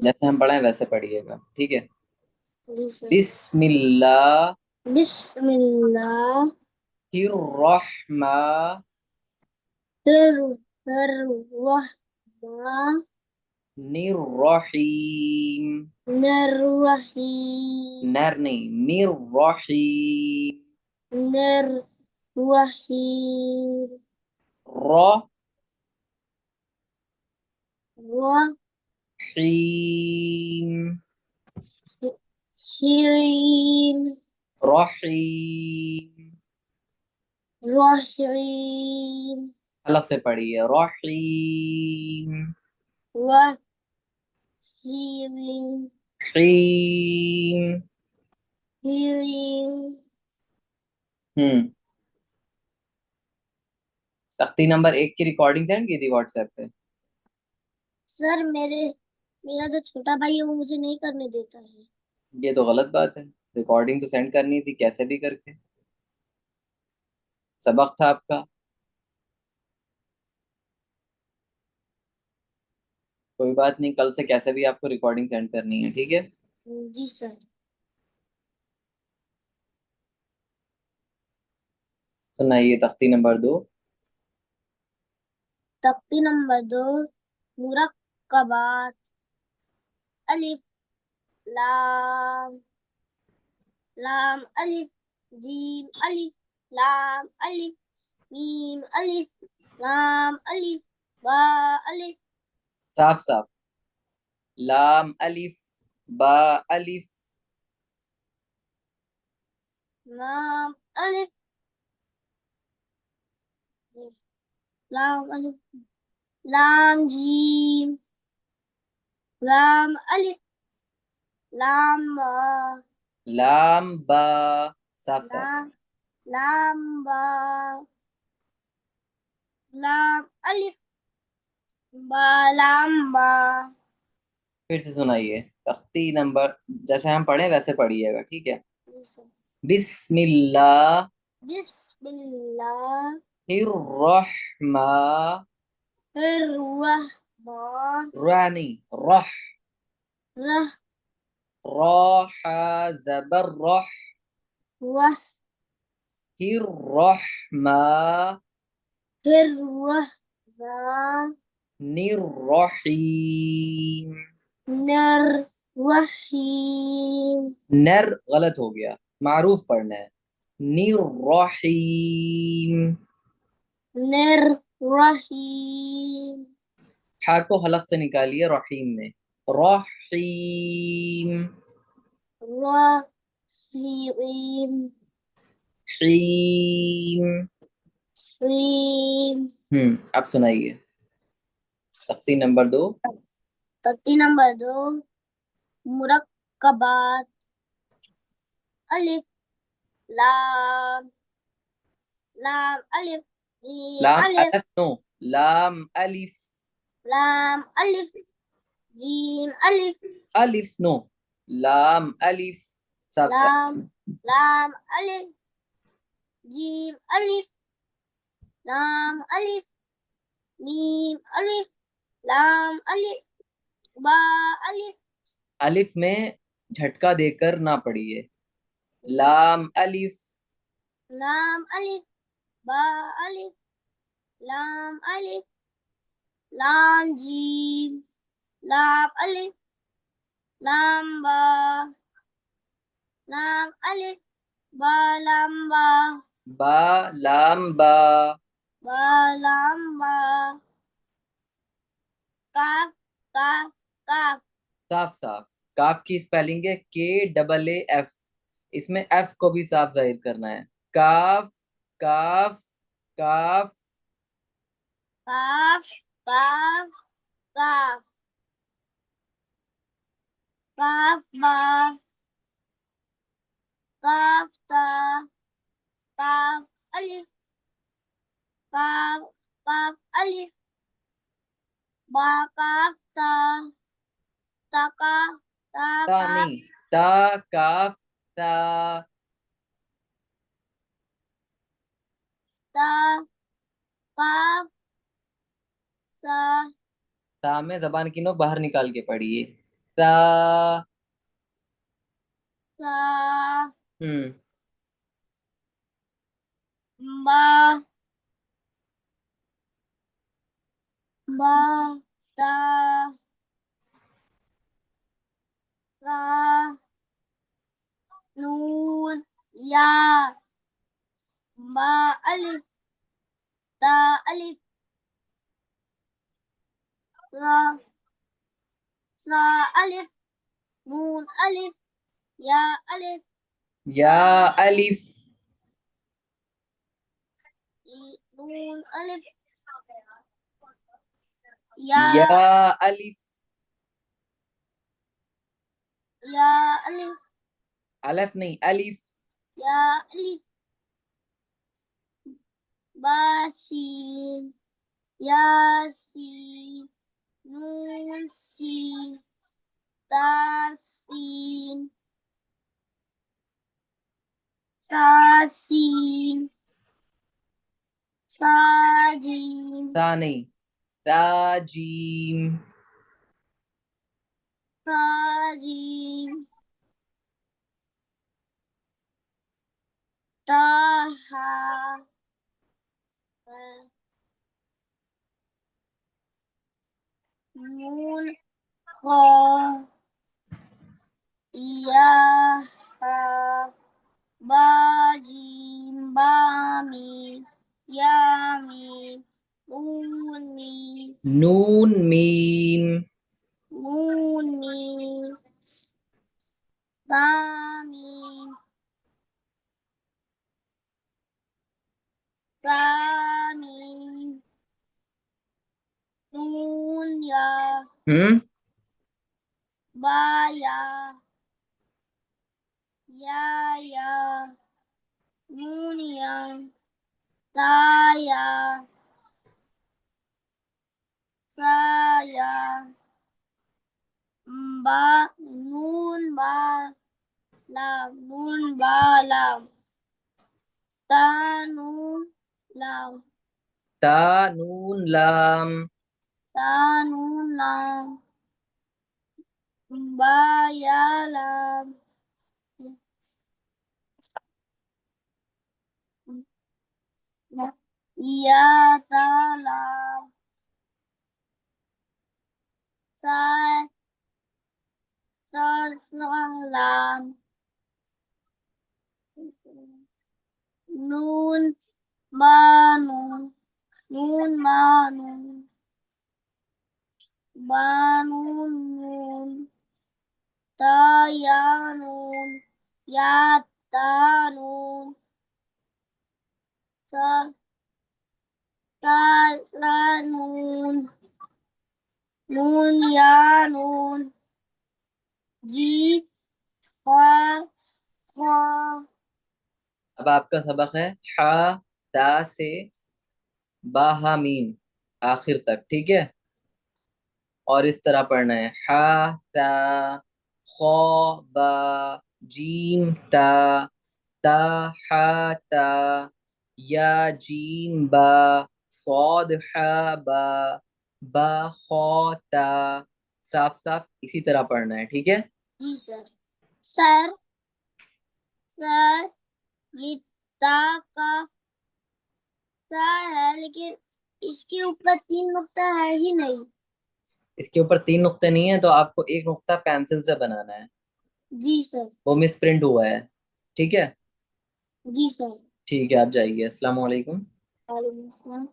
जैसे हम पढ़े वैसे पढ़िएगा, ठीक है। जी सर। बिस्मिल्लाहिर्रहमानिर्रहीम। बिस्मिल्लाह। फिर फिर वह निर्रहीम। नर नहीं, निर्रहीम। निर्रहीम। रहीम। रहीम। रहीम। रहीम। अलग से पढ़िए, रहीम। वसीम। हीम। हीम। हम्म। तख्ती नंबर 1 की रिकॉर्डिंग सेंड की थी व्हाट्सएप पे। सर मेरा जो छोटा भाई है वो मुझे नहीं करने देता है। ये तो गलत बात है। रिकॉर्डिंग तो सेंड करनी थी कैसे भी करके। सबक था आपका। कोई बात नहीं, कल से कैसे भी आपको रिकॉर्डिंग सेंड करनी है, ठीक है। जी सर। सुनाइए तख्ती नंबर 2। तख्ती नंबर 2। मुरक्कबात। अलिफ। लाम। लाम अलिफ। जीम अलिफ। लाम अलिफ। मीम अलिफ। लाम अलिफ। बा अलिफ। साफ साफ। लाम अलिफ, बा अलिफ। लाम अलिफ। लाम अलिफ। लाम जीम। लाम अलिफ। लाम बा। लाम बा। साफ साफ। लाम लाम बा। लाम अलिफ। बा लाम बा। फिर से सुनाइए तख्ती नंबर, जैसे हम पढ़े वैसे पढ़िएगा, ठीक है। जी सर। बिस्मिल्लाह। रहमान। रानी। रह। रह। राह। जबर रह। रह। फिर रहमा। फिर रहमान। निर्रहीम। नर। रहीम। नर गलत हो गया, मारूफ पढ़ना है। निर्रहीम। नर। रहीम। हा को हलक से निकालिए रहीम में। रहीम। रहीम। हीम। हीम। अब सुनाइए तख्ती नंबर 2। तत्ती नंबर 2। मुरक्कबात। अलिफ। लाम। लाम अलिफ। जीम लाम अलिफ। अलिफ नो। लाम अलिफ। लाम अलिफ। जीम अलिफ। अलिफ नो। लाम अलिफ। साफ साफ। लाम। लाम अलिफ। जीम अलिफ। लाम अलिफ। मीम अलिफ। लाम अलिफ। बा अलिफ। अलिफ में झटका देकर ना पढ़िए। लाम अलिफ। लाम अलिफ। बा अलिफ। लाम अलिफ। लाम जीम। लाम अलिफ। लाम बा। लाम अलिफ। बा लाम बा। बा लाम बा। बा लाम बा। काफ। काफ। काफ। साफ साफ। काफ की स्पेलिंग है KAAF। इसमें एफ को भी साफ जाहिर करना है। काफ। काफ। काफ। काफ। काफ। काफ। काफ बा। काफ ता। काफ अलिफ। काफ। काफ अलिफ। बा काफ ता। ता का। ता ता काफ। नहीं, ता काफ ता। ता काफ सा। ता में जबान की नोक बाहर निकाल के पढ़िए। सा। सा। हम्म। बा। बा। सा। रा। नून। या। बा। अलिफ। ता। अलिफ। रा। सा। अलिफ। नून। अलिफ। या। अलिफ। या अलिफ। नून। अलिफ। या। या अलिफ। या। अलिफ। अलिफ नहीं, अलिफ। या। अलिफ। बासीन। यासीन। नून। सीन। तासीन। सासीन। साजीन। सा नहीं, ताजीम। साजीन। ताहा। नून। खा। या। हा। बाजीम। बामी। यामी। ऊनी। नून मीम। नूनी। तामी। सामी। नून। या। हम्म। बाया। या। नून। या। ताया। साया। बा। नून। बा। लाम। नून। बा। लाम। तानू। लाम। ता नून लाम। तानू। लाम। बाया। लाम। या। तालाम। सा। सलाम। नून। बानू। नून। बानू। बानू। नून। तायानून। या। तानून। सा। तानून। नून। या। नून। जी। ख्वा। ख्वा। अब आपका सबक है हा ता से बा हा मीम आखिर तक, ठीक है। और इस तरह पढ़ना है हा ता खौ बा जीम ता ता हा ता या जीम बा सौद हा बा बा खौ ता। साफ साफ इसी तरह पढ़ना है, ठीक है। जी सर। सर। सर। ये ता का ता है, लेकिन इसके ऊपर तीन नुक्ता है ही नहीं। इसके ऊपर तीन नुक्ते नहीं है, तो आपको एक नुक्ता पेंसिल से बनाना है। जी सर। वो मिस प्रिंट हुआ है, ठीक है। जी सर। ठीक है, आप जाइए। अस्सलाम वालेकुम। वालेकुम सलाम।